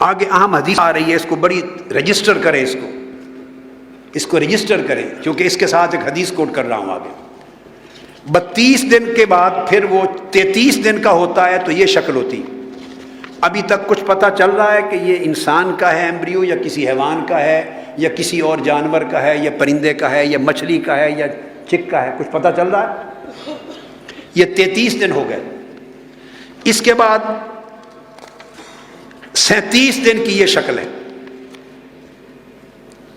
آگے اہم حدیث آ رہی ہے، اس کو بڑی رجسٹر کریں، اس کو رجسٹر کریں، کیونکہ اس کے ساتھ ایک حدیث کوٹ کر رہا ہوں آگے۔ 32 دن کے بعد پھر وہ 33 دن کا ہوتا ہے تو یہ شکل ہوتی۔ ابھی تک کچھ پتہ چل رہا ہے کہ یہ انسان کا ہے ایمبریو، یا کسی حیوان کا ہے، یا کسی اور جانور کا ہے، یا پرندے کا ہے، یا مچھلی کا ہے، یا چک کا ہے، کچھ پتہ چل رہا ہے؟ یہ 33 دن ہو گئے۔ اس کے بعد 37 دن کی یہ شکل ہے،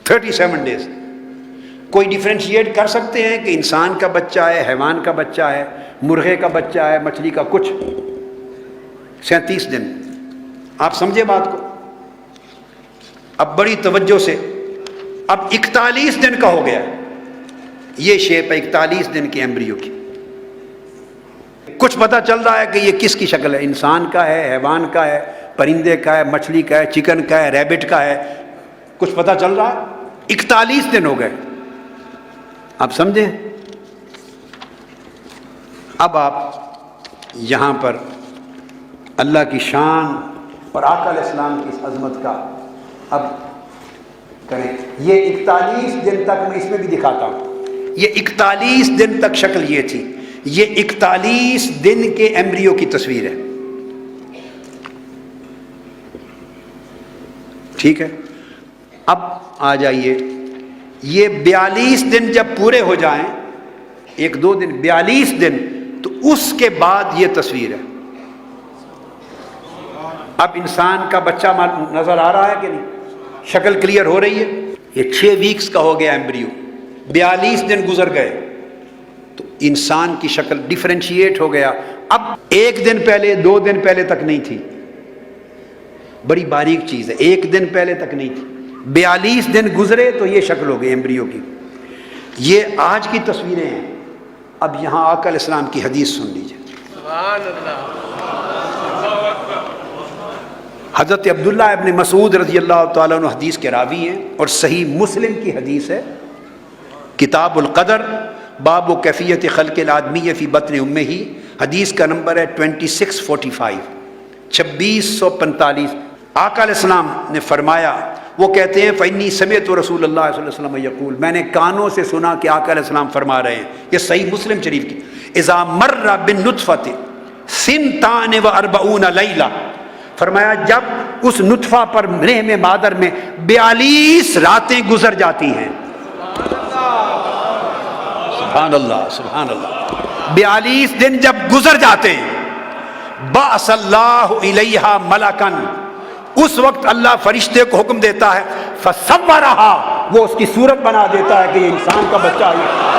37 ڈیز۔ کوئی ڈیفرینشیٹ کر سکتے ہیں کہ انسان کا بچہ ہے، حیوان کا بچہ ہے، مرغے کا بچہ ہے، مچھلی کا؟ کچھ 37 دن۔ آپ سمجھے بات کو؟ اب بڑی توجہ سے، اب 41 دن کا ہو گیا، یہ شیپ ہے 41 دن کے ایمبریو کی۔ کچھ پتہ چل رہا ہے کہ یہ کس کی شکل ہے، انسان کا ہے، حیوان کا ہے، پرندے کا ہے، مچھلی کا ہے، چکن کا ہے، ریبٹ کا ہے، کچھ پتہ چل رہا ہے۔ 41 دن ہو گئے، آپ سمجھیں؟ اب آپ یہاں پر اللہ کی شان اور آقا علیہ السلام کی اس عظمت کا اب کریں۔ یہ 41 دن تک، میں اس میں بھی دکھاتا ہوں، یہ 41 دن تک شکل یہ تھی۔ یہ 41 دن کے ایمبریو کی تصویر ہے، ٹھیک ہے؟ اب آ جائیے، یہ 42 دن جب پورے ہو جائیں، 1-2 دن، 42 دن، تو اس کے بعد یہ تصویر ہے۔ اب انسان کا بچہ نظر آ رہا ہے کہ نہیں؟ شکل کلیئر ہو رہی ہے؟ یہ 6 ویکس کا ہو گیا ایمبریو، 42 دن گزر گئے تو انسان کی شکل ڈیفرینشیٹ ہو گیا۔ اب 1 دن پہلے، 2 دن پہلے تک نہیں تھی، بڑی باریک چیز ہے، 1 دن پہلے تک نہیں تھی، 42 دن گزرے تو یہ شکل ہو گئی ایمبریو کی۔ یہ آج کی تصویریں ہیں۔ اب یہاں آقا علیہ السلام کی حدیث سن لیجیے۔ سبحان اللہ۔ حضرت عبداللہ ابن مسعود رضی اللہ تعالیٰ عنہ حدیث کے راوی ہیں، اور صحیح مسلم کی حدیث ہے، کتاب القدر، باب و کیفیت خلق الآدمی فی بطن امہ، حدیث کا نمبر ہے 2645، 2645۔ آقا علیہ السلام نے فرمایا، وہ کہتے ہیں فإنی سمعت رسول اللہ صلی اللہ علیہ وسلم یقول، میں نے کانوں سے سنا کہ آقا علیہ السلام فرما رہے ہیں، یہ صحیح مسلم شریف کی، اذا مر بالنطفۃ 42 لیلہ، فرمایا جب اس نطفہ پر رحم مادر میں 42 راتیں گزر جاتی ہیں، سبحان اللہ سبحان اللہ، 42 دن جب گزر جاتے ہیں، بعث اللہ الیہا ملکن، اس وقت اللہ فرشتے کو حکم دیتا ہے، فصورہا، وہ اس کی صورت بنا دیتا ہے کہ یہ انسان کا بچہ ہے۔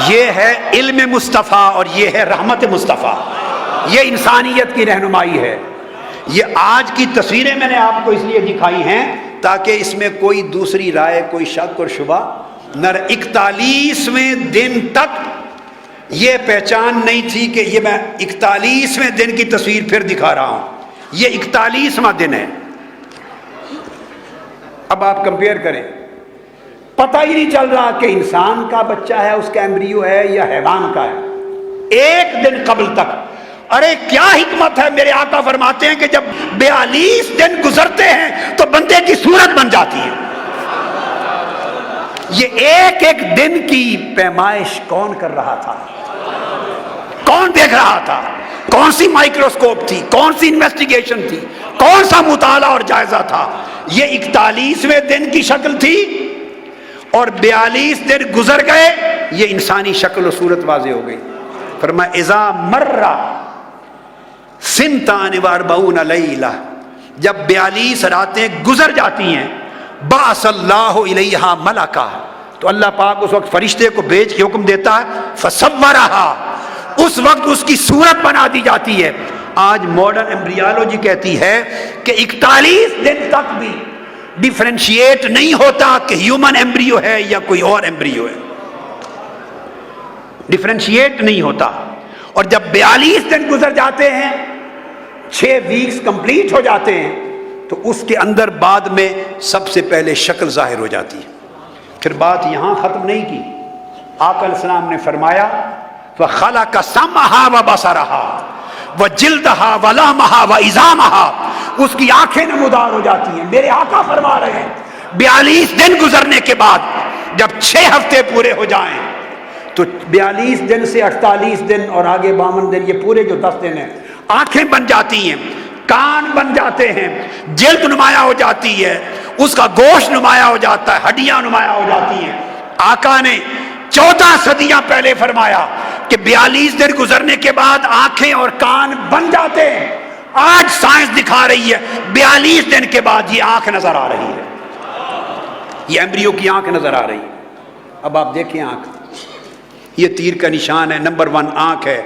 یہ ہے علم مصطفیٰ، اور یہ ہے رحمت مصطفیٰ، یہ انسانیت کی رہنمائی ہے۔ یہ آج کی تصویریں میں نے آپ کو اس لیے دکھائی ہیں تاکہ اس میں کوئی دوسری رائے، کوئی شک اور شبہ نہ رہے۔ 41ویں دن تک یہ پہچان نہیں تھی کہ یہ میں 41ویں دن کی تصویر پھر دکھا رہا ہوں، یہ 41واں دن ہے۔ اب آپ کمپیئر کریں، پتہ ہی نہیں چل رہا کہ انسان کا بچہ ہے، اس کا ایمبریو ہے، یا حیوان کا ہے، 1 دن قبل تک۔ ارے کیا حکمت ہے، میرے آقا فرماتے ہیں کہ جب 42 دن گزرتے ہیں تو بندے کی صورت بن جاتی ہے۔ یہ ایک ایک دن کی پیمائش کون کر رہا تھا؟ کون دیکھ رہا تھا؟ کون سی مائکروسکوپ تھی؟ کون سی انویسٹیگیشن تھی؟ کون سا مطالعہ اور جائزہ تھا؟ یہ 41ویں دن کی شکل تھی، اور 42 دن گزر گئے، یہ انسانی شکل و صورت واضح ہو گئی۔ فرمایا اذا مر 42 لیلہ، جب 42 راتیں گزر جاتی ہیں، بعث اللہ الیہا ملکا، تو اللہ پاک اس وقت فرشتے کو بھیج کے حکم دیتا ہے، فصورہا، اس وقت اس کی صورت بنا دی جاتی ہے۔ آج ماڈرن ایمبریالوجی کہتی ہے کہ 41 دن تک بھی ڈیفرینشیٹ نہیں ہوتا کہ ہیومن ایمبریو ہے یا کوئی اور ایمبریو ہے، ڈیفرینشیٹ نہیں ہوتا۔ اور جب 42 دن گزر جاتے ہیں، 6 ویکس کمپلیٹ ہو جاتے ہیں، تو اس کے اندر بعد میں سب سے پہلے شکل ظاہر ہو جاتی ہے. پھر بات یہاں ختم نہیں کی. آقا علیہ السلام نے فرمایا وَخَلَقَ سَمْعَهَا وَبَصَرَهَا وَجِلْدَهَا وَلَحْمَهَا وَعِظَامَهَا. اس کی آنکھیں نمودار ہو جاتی ہیں. میرے آقا فرما رہے ہیں 42 دن گزرنے کے بعد جب 6 ہفتے پورے ہو جائیں تو 42 دن سے 48 دن اور آگے 52 دن، یہ پورے جو 10 دن ہیں، آنکھیں بن جاتی ہیں، کان بن جاتے ہیں، جلد نمایاں ہو جاتی ہے، اس کا گوشت نمایاں ہو جاتا ہے، ہڈیاں نمایاں ہو جاتی ہیں. آقا نے 14 صدیاں پہلے فرمایا کہ 42 دن گزرنے کے بعد آنکھیں اور کان بن جاتے ہیں. آج سائنس دکھا رہی ہے 42 دن کے بعد یہ آنکھ نظر آ رہی ہے، یہ ایمبریو کی آنکھ نظر آ رہی ہے. اب آپ دیکھیں آنکھ، یہ تیر کا نشان ہے، نمبر 1 آنکھ ہے.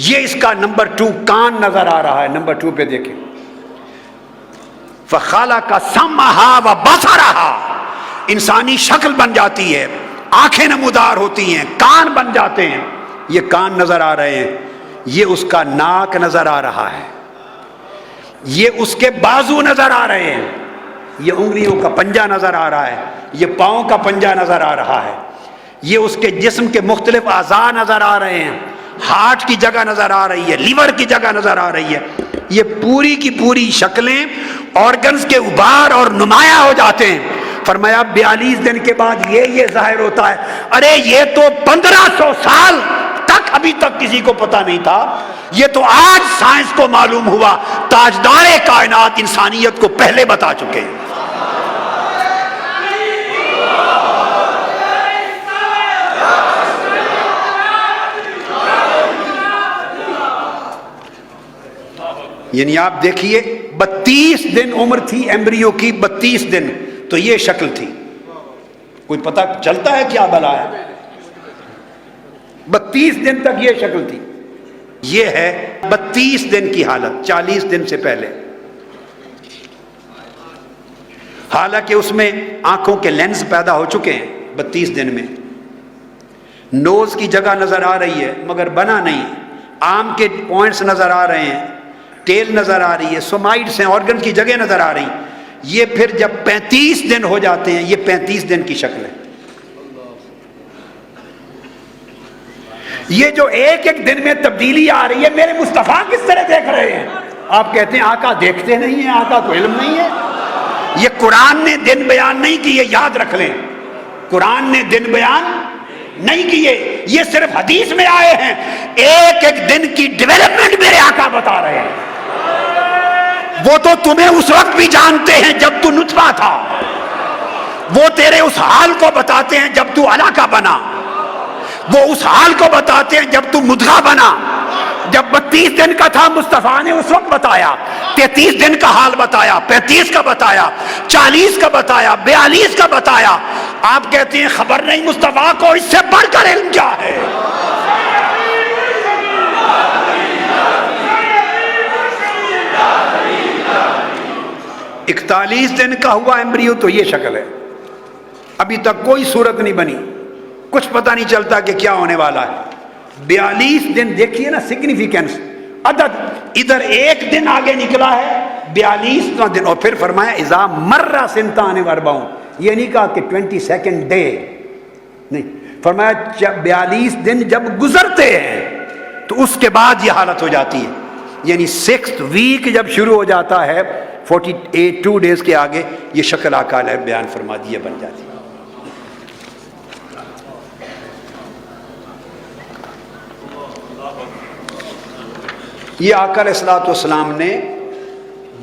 یہ اس کا نمبر 2 کان نظر آ رہا ہے. نمبر 2 پہ دیکھیں فَخَلَقَ سَمْعَهَا وَبَصَرَهَا. انسانی شکل بن جاتی ہے، آنکھیں نمودار ہوتی ہیں، کان بن جاتے ہیں. یہ کان نظر آ رہے ہیں، یہ اس کا ناک نظر آ رہا ہے، یہ اس کے بازو نظر آ رہے ہیں، یہ انگلیوں کا پنجہ نظر آ رہا ہے، یہ پاؤں کا پنجہ نظر آ رہا ہے، یہ اس کے جسم کے مختلف اعضاء نظر آ رہے ہیں، ہارٹ کی جگہ نظر آ رہی ہے، لیور کی جگہ نظر آ رہی ہے. یہ پوری کی پوری شکلیں آرگنز کے ابھار اور نمایاں ہو جاتے ہیں. فرمایا 42 دن کے بعد یہ ظاہر ہوتا ہے. ارے یہ تو 1500 سال تک ابھی تک کسی کو پتا نہیں تھا، یہ تو آج سائنس کو معلوم ہوا. تاجدار کائنات انسانیت کو پہلے بتا چکے ہیں. یعنی آپ دیکھیے 32 دن عمر تھی ایمبریو کی، 32 دن تو یہ شکل تھی. کوئی پتہ چلتا ہے کیا بلا ہے؟ 32 دن تک یہ شکل تھی. یہ ہے 32 دن کی حالت، 40 دن سے پہلے. حالانکہ اس میں آنکھوں کے لینز پیدا ہو چکے ہیں 32 دن میں. نوز کی جگہ نظر آ رہی ہے مگر بنا نہیں، آم کے پوائنٹس نظر آ رہے ہیں، ٹیل نظر آ رہی ہے، سومائٹس ہیں، آرگن کی جگہ نظر آ رہی. یہ پھر جب 35 دن ہو جاتے ہیں، یہ 35 دن کی شکل ہے. یہ جو ایک ایک دن میں تبدیلی آ رہی ہے، میرے مصطفیٰ کس طرح دیکھ رہے ہیں؟ آپ کہتے ہیں آقا دیکھتے نہیں ہیں، آقا کو علم نہیں ہے. یہ قرآن نے دن بیان نہیں کیے، یاد رکھ لیں. قرآن نے دن بیان نہیں کیے، یہ صرف حدیث میں آئے ہیں. ایک ایک دن کی ڈیولپمنٹ میرے آقا بتا رہے ہیں. وہ تو تمہیں اس وقت بھی جانتے ہیں جب تو نطفہ تھا، وہ تیرے اس حال کو بتاتے ہیں جب تو علاقہ بنا، وہ اس حال کو بتاتے ہیں جب تو مدغہ بنا. جب 32 دن کا تھا مصطفیٰ نے اس وقت بتایا، 33 دن کا حال بتایا، 35 کا بتایا، 40 کا بتایا، 42 کا بتایا. آپ کہتے ہیں خبر نہیں مصطفیٰ کو، اس سے بڑھ کر علم کیا ہے؟ اکتالیس دن کا ہوا ایمبریو تو یہ شکل ہے. ابھی تک کوئی صورت نہیں بنی، کچھ پتہ نہیں چلتا کہ کیا ہونے والا ہے. 42 دن دیکھیے نا سگنیفیکینس، عدد ادھر ایک دن آگے نکلا ہے 42واں دن. اور پھر فرمایا اذا مر سنتان واربعون، یہ نہیں کہا کہ 22nd ڈے نہیں، فرمایا 42 دن جب گزرتے ہیں تو اس کے بعد یہ حالت ہو جاتی ہے. یعنی 6th ویک جب شروع ہو جاتا ہے 2 ڈیز کے آگے یہ شکل آقا نے بیان فرما دی بن جاتی ہے. یہ آقا علیہ الصلوۃ والسلام نے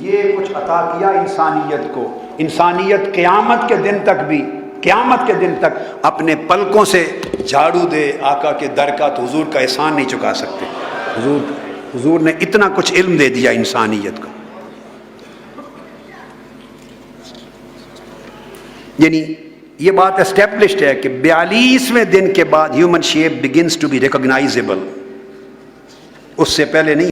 یہ کچھ عطا کیا انسانیت کو. انسانیت قیامت کے دن تک بھی، قیامت کے دن تک اپنے پلکوں سے جھاڑو دے آقا کے در کا تو حضور کا احسان نہیں چکا سکتے. حضور نے اتنا کچھ علم دے دیا انسانیت کو. یعنی یہ بات اسٹیبلشڈ ہے کہ 42ویں دن کے بعد human shape begins to be recognisable, اس سے پہلے نہیں.